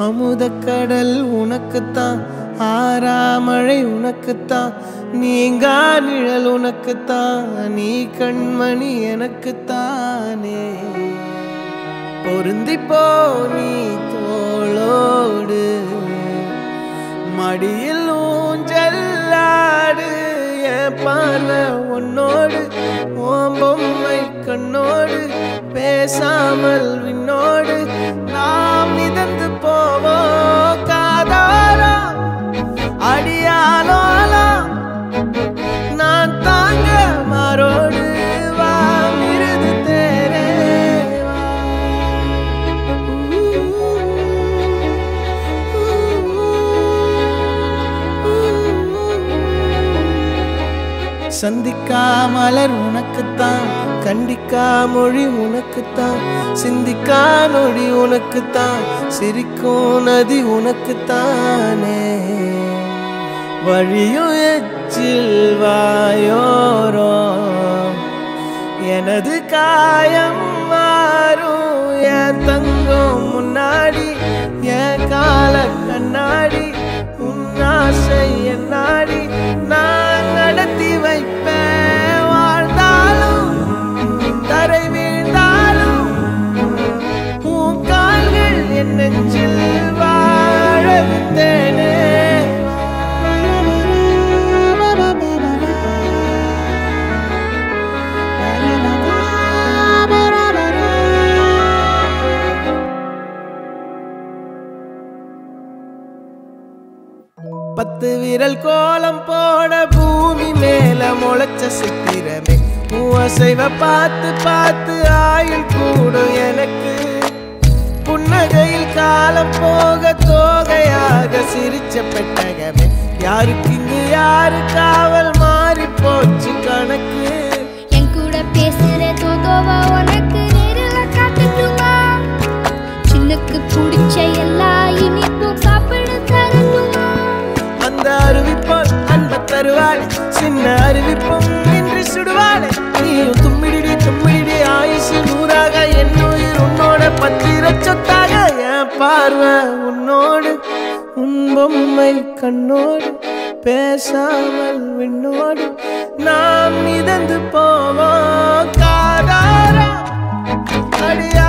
அமுதக்கடல் உனக்குத்தான், ஆறாமழை உனக்குத்தான், நீங்கா நிழல் உனக்குத்தான், நீ கண்மணி எனக்குத்தானே. பொருந்திப்போ நீ தோளோடு, மடியில் ஊஞ்சல்லாடு, என் பார்வை உன்னோடு, ஓம் பொம்மை கண்ணோடு, பேசாமல் விண்ணோடு நாம் மிதந்து போவோம் காதாரா அடியாலோலா, நான் தாங்க மாறோடு வா மிருது தேரே வா. சந்திக்கா மலர் உனக்குத்தான், கண்டிக்கா மொழி உனக்குத்தான், சிந்திக்கா நொடி உனக்குத்தான், சிரிக்கும் நதி உனக்குத்தானே. வழியும் எச்சில் வாயோரம் எனது காயம் மாறும், என் தங்கம் முன்னாடி என் கால கண்ணாடி, உன் ஆசை என் நாடி நான் நடத்தி வைப்பேன். வாழ்ந்தாலும் தரை வீழ்ந்தாலும் உன் கால்கள் என் நெஞ்சில் வாழ விட்டேனே. பத்து விரல் கோலம் போட பூமி மேல முளைச்ச சித்திரமே, அசைவ பார்த்து பார்த்து ஆயுள் கூடும் எனக்கு. புன்னகையில் காலம் போக தோகையாக சிரிச்ச பெட்டகமே, யாருக்கு இங்கு யாரு காவல் மாறி போச்சு கணக்கு. என் கூட பேசுற தோதோவா உனக்கு நேரில் காட்டுமா, சின்னக்கு பிடிச்ச எல்லா இனிப்பும் சாப்பிட தரட்டுமா. அந்த அறிவிப்போல் அன்ப தருவாளே, சின்ன அறிவிப்பும் நின்று சுடுவாளே. நீயும் தும்மிடி தும்மிடி ஆயுசு நூறாக, என் உயிர் உன்னோட பத்திர சொத்தாக. என் பார்வை உன்னோடு, உன் பொம்மை கண்ணோடு, பேசாமல் விண்ணோடு நாம் மிதந்து போவோம் காதாரா அடியா.